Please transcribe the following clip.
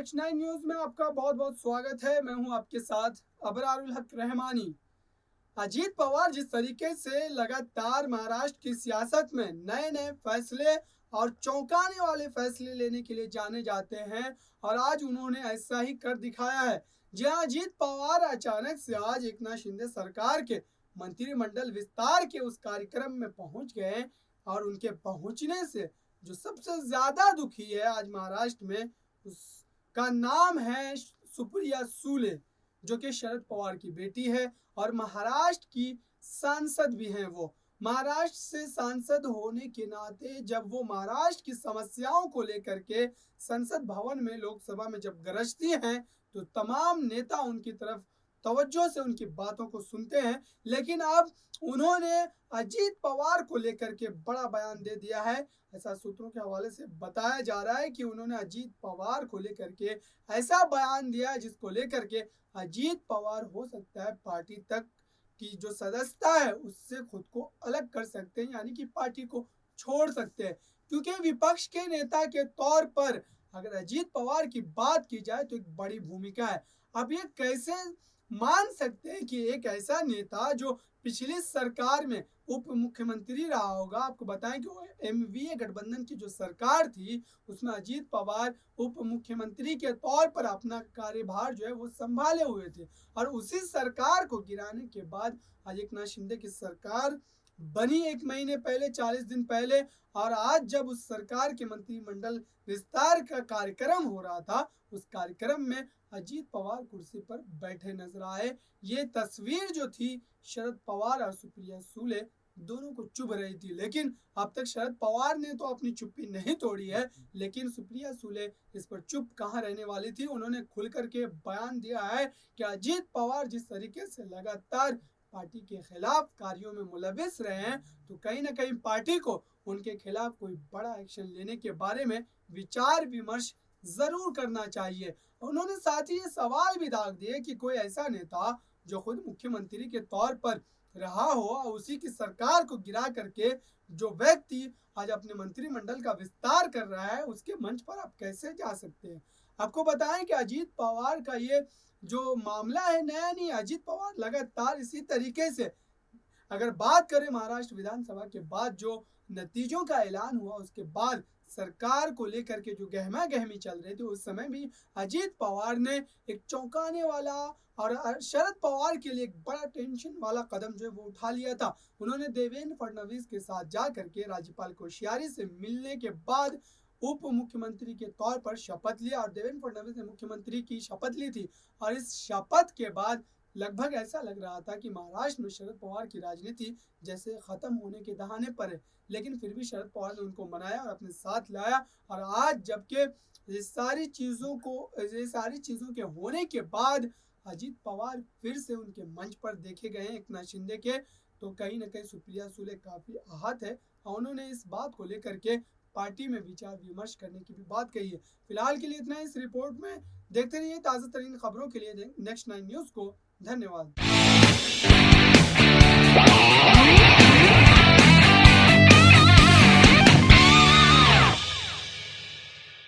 Next 9 news में आपका बहुत बहुत स्वागत है। मैं हूं आपके साथ अबरारुल हक रहमानी। अजीत पवार जिस तरीके से लगातार महाराष्ट्र की सियासत में नए नए फैसले और चौंकाने वाले फैसले लेने के लिए जाने जाते हैं, और आज उन्होंने ऐसा ही कर दिखाया है। जहां अजीत पवार अचानक से आज एकनाथ शिंदे सरकार के मंत्रिमंडल विस्तार के उस कार्यक्रम में पहुंच गए, और उनके पहुंचने से जो सबसे ज्यादा दुखी है आज महाराष्ट्र में, उसका नाम है सुप्रिया सुले, जो कि शरद पवार की बेटी है और महाराष्ट्र की सांसद भी हैं। वो महाराष्ट्र से सांसद होने के नाते जब वो महाराष्ट्र की समस्याओं को लेकर के संसद भवन में लोकसभा में जब गरजती हैं, तो तमाम नेता उनकी तरफ तवज्जो से उनकी बातों को सुनते हैं। लेकिन अब उन्होंने अजीत पवार को लेकर के बड़ा बयान दे दिया है। ऐसा सूत्रों के हवाले से बताया जा रहा है कि उन्होंने अजीत पवार को लेकर के ऐसा बयान दिया है जिसको लेकर के अजीत पवार हो सकता है पार्टी तक की जो सदस्यता है उससे खुद को अलग कर सकते हैं, यानी कि पार्टी को छोड़ सकते हैं। क्योंकि विपक्ष के नेता के तौर पर अगर अजीत पवार की बात की जाए तो एक बड़ी भूमिका है। अब ये कैसे मान सकते हैं कि एक ऐसा नेता जो पिछली सरकार में उप मुख्यमंत्री रहा होगा, आपको बताएं कि एमवीए गठबंधन की जो सरकार थी उसमें अजीत पवार उप मुख्यमंत्री के तौर पर अपना कार्यभार जो है वो संभाले हुए थे, और उसी सरकार को गिराने के बाद आज एकनाथ शिंदे की सरकार बनी 1 महीने पहले, 40 दिन पहले, और आज जब उस सरकार के मंत्रिमंडल विस्तार का कार्यक्रम हो रहा था, उस कार्यक्रम में अजीत पवार कुर्सी पर बैठे नजर आए। ये तस्वीर जो थी शरद पवार और सुप्रिया सुले दोनों को चुभ रही थी, लेकिन अब तक शरद पवार ने तो अपनी चुप्पी नहीं तोड़ी है, लेकिन सुप्रिया सुले इस पर चुप कहाँ रहने वाली थी। उन्होंने खुल करके बयान दिया है कि अजीत पवार जिस तरीके से लगातार पार्टी के खिलाफ कार्यों में मुलविस रहे हैं, तो कहीं ना कहीं पार्टी को उनके खिलाफ कोई बड़ा एक्शन लेने के बारे में विचार विमर्श जरूर करना चाहिए। उन्होंने साथ ही ये सवाल भी दाग दिए कि कोई ऐसा नेता जो खुद मुख्यमंत्री के तौर पर रहा हो और उसी की सरकार को गिरा करके जो व्यक्ति आज अपने मंत्रिमंडल का विस्तार कर रहा है, उसके मंच पर आप कैसे जा सकते हैं। आपको बताएं कि अजीत पवार का ये जो मामला है नया नहीं। अजीत पवार लगातार इसी तरीके से, अगर बात करें महाराष्ट्र विधानसभा के बाद जो नतीजों का ऐलान हुआ, उसके बाद सरकार को लेकर के जो गहमा गहमी चल रही थी, उस समय भी अजीत पवार ने एक चौंकाने वाला और शरद पवार के लिए एक बड़ा टेंशन वाला कदम जो है वो उठा लिया था। उन्होंने देवेंद्र फडणवीस के साथ जा करके राज्यपाल कोश्यारी से मिलने के बाद उप मुख्यमंत्री के तौर पर शपथ लिया, और देवेंद्र फडणवीस ने मुख्यमंत्री की शपथ ली थी। और इस शपथ के बाद लगभग ऐसा लग रहा था कि महाराष्ट्र में शरद पवार की राजनीति जैसे खत्म होने के दहाने पर है, लेकिन फिर भी शरद पवार ने उनको मनाया और अपने साथ लाया। और आज जबकि ये सारी चीजों के होने के बाद अजीत पवार फिर से उनके मंच पर देखे गए हैं एकनाथ शिंदे के, तो कहीं ना कहीं सुप्रिया सुले काफी आहत है, और उन्होंने इस बात को लेकर के पार्टी में विचार विमर्श करने की भी बात कही है। फिलहाल के लिए इतना इस रिपोर्ट में। देखते रहिए ताज़ा तरीन खबरों के लिए नेक्स्ट 9 न्यूज को। धन्यवाद।